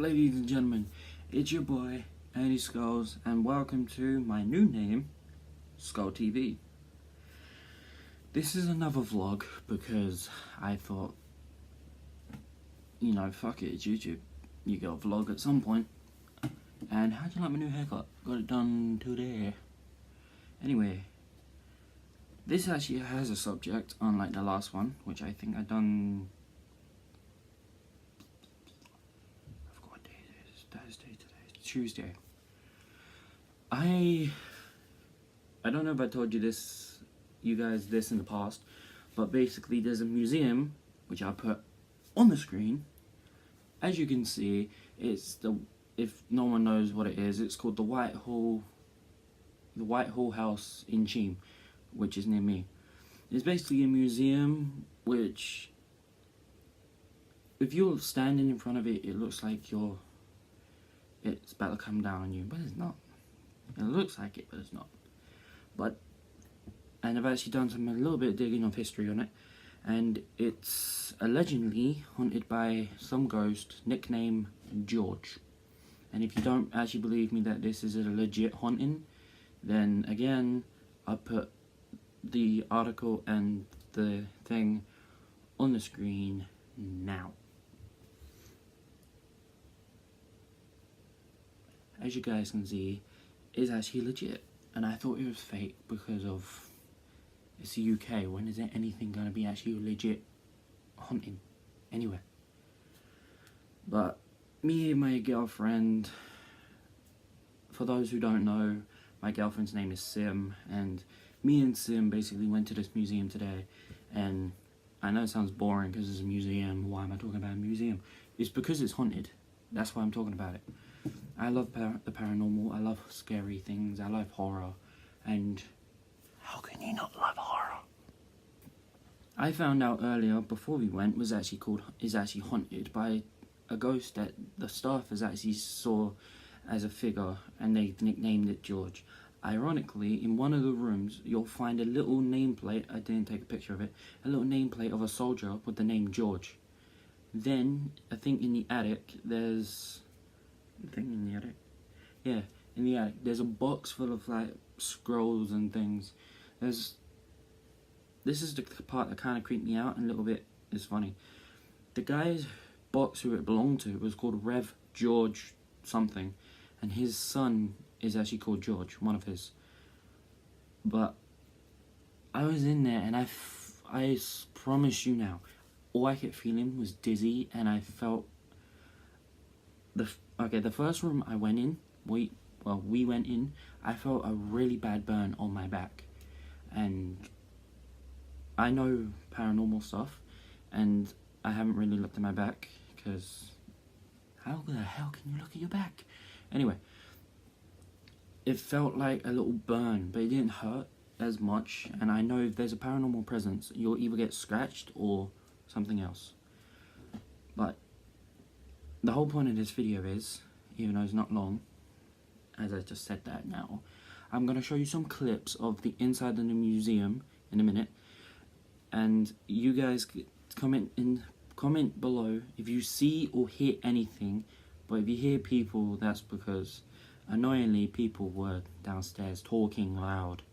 ladies and gentlemen? It's your boy, Andy Skulls, and welcome to my new name, Skull TV. This is another vlog because I thought, you know, fuck it, it's YouTube. You got a vlog at some point. And how'd you like my new haircut? Got it done today. Anyway, this actually has a subject, unlike the last one, which I think I done. I forgot what day it is. Thursday today. It's Tuesday. I don't know if I told you guys this in the past, but basically there's a museum which I put on the screen. As you can see, if no one knows what it is, it's called the Whitehall House in Cheam, which is near me. It's basically a museum which, if you're standing in front of it, it looks like it's about to come down on you, but it's not. It looks like it, but it's not. And I've actually done a little bit of digging of history on it, and it's allegedly haunted by some ghost nicknamed George. And if you don't actually believe me that this is a legit haunting, then again, I'll put the article and the thing on the screen now. As you guys can see, it's actually legit, and I thought it was fake because of it's the UK. When is there anything gonna be actually legit haunting anywhere? But me and my girlfriend, for those who don't know, my girlfriend's name is Sim, and me and Sim basically went to this museum today. And I know it sounds boring because it's a museum. Why am I talking about a museum? It's because it's haunted. That's why I'm talking about it. I love the paranormal. I love scary things. I love horror. And how can you not love horror? I found out earlier, before we went, is actually haunted by a ghost that the staff has actually saw as a figure, and they nicknamed it George. Ironically, in one of the rooms, you'll find a little nameplate. I didn't take a picture of it. A little nameplate of a soldier with the name George. Then, I think in the attic, there's in the attic, there's a box full of like scrolls and things. This is the part that kind of creeped me out, and a little bit is funny. The guy's box who it belonged to was called Rev George something, and his son is actually called George, one of his. But I was in there, and I promise you now, all I kept feeling was dizzy, and I felt the first room I went in, we went in, I felt a really bad burn on my back. And I know paranormal stuff, and I haven't really looked at my back, because how the hell can you look at your back? Anyway, it felt like a little burn, but it didn't hurt as much. And I know if there's a paranormal presence, you'll either get scratched or something else. But the whole point of this video is, even though it's not long, as I just said that now, I'm going to show you some clips of the inside of the museum in a minute, and you guys comment below if you see or hear anything. But if you hear people, that's because annoyingly people were downstairs talking loud.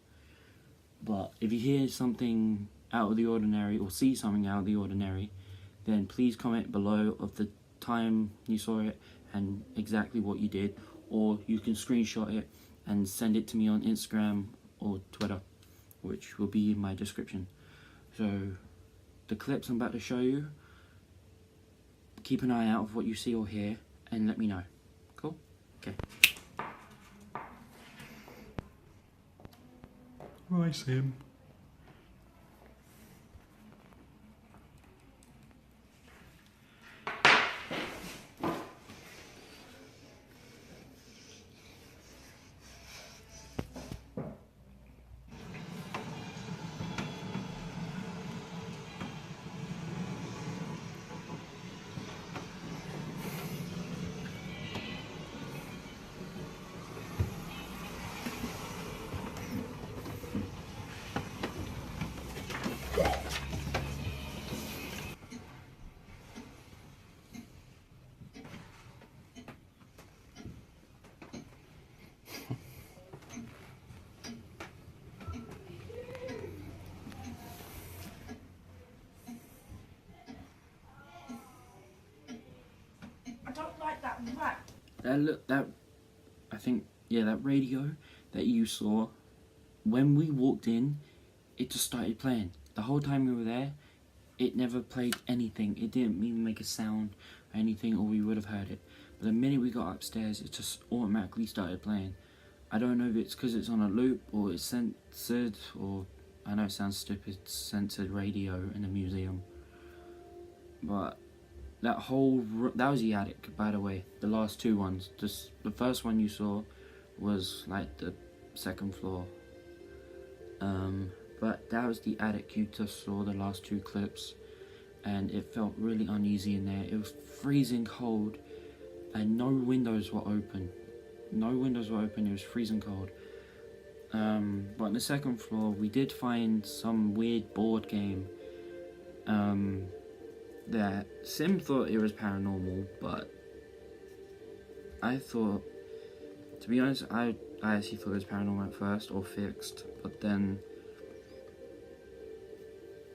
But if you hear something out of the ordinary or see something out of the ordinary, then please comment below of the time you saw it and exactly what you did, or you can screenshot it and send it to me on Instagram or Twitter, which will be in my description. So the clips I'm about to show you, keep an eye out of what you see or hear and let me know. Cool? Okay. Hi, Sim. I think, yeah, that radio that you saw, when we walked in, it just started playing. The whole time we were there, it never played anything. It didn't even make a sound or anything, or we would have heard it. But the minute we got upstairs, it just automatically started playing. I don't know if it's because it's on a loop, or it's censored, or, I know it sounds stupid, censored radio in a museum. But that was the attic, by the way. The last two ones. Just the first one you saw was like the second floor. But that was the attic. You just saw the last two clips, and it felt really uneasy in there. It was freezing cold, and no windows were open. No windows were open. It was freezing cold. But on the second floor, we did find some weird board game. That Sim thought it was paranormal, but I thought, to be honest, I actually thought it was paranormal at first, or fixed, but then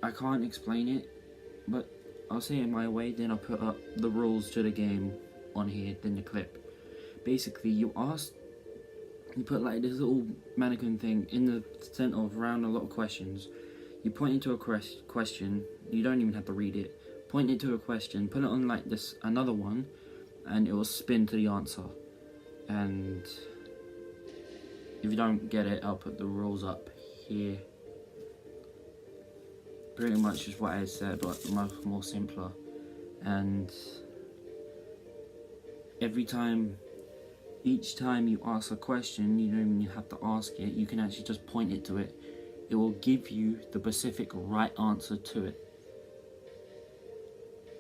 I can't explain it, but I'll say it my way, then I'll put up the rules to the game on here, then the clip. Basically, you put like this little mannequin thing in the center of around a lot of questions. You point into a question, you don't even have to read it. Point it to a question, put it on like this, another one, and it will spin to the answer. And if you don't get it, I'll put the rules up here. Pretty much just what I said, but much more simpler. And each time you ask a question, you don't even have to ask it, you can actually just point it to it. It will give you the specific right answer to it.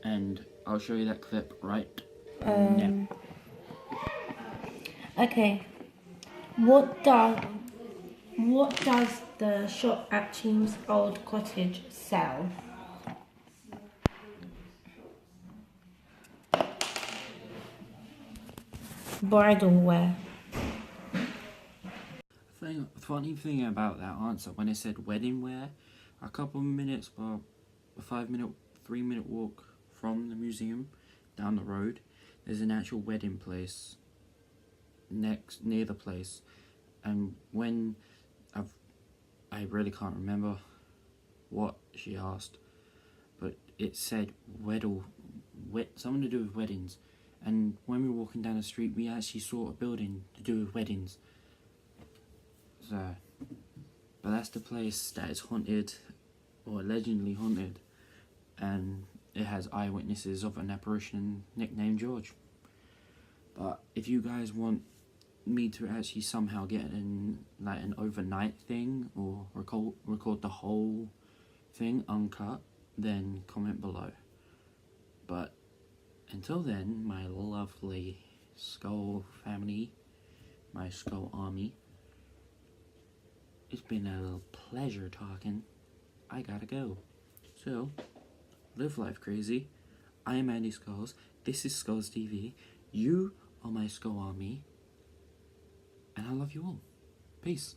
And I'll show you that clip right now. Okay. What does the shop at Cheam's Old Cottage sell? Bridal wear. Funny thing about that answer, when it said wedding wear, a couple of minutes, well, a 3-minute walk from the museum down the road, there's an actual wedding place near the place. And when I really can't remember what she asked, but it said something to do with weddings. And when we were walking down the street, we actually saw a building to do with weddings. So, but that's the place that is haunted, or allegedly haunted, and it has eyewitnesses of an apparition nicknamed George. But if you guys want me to actually somehow get an overnight thing, or record the whole thing uncut, then comment below. But until then, my lovely Skull family, my Skull army, it's been a pleasure talking. I gotta go. So, live life crazy. I am Andy Skulls. This is Skulls TV. You are my Skull army. And I love you all. Peace.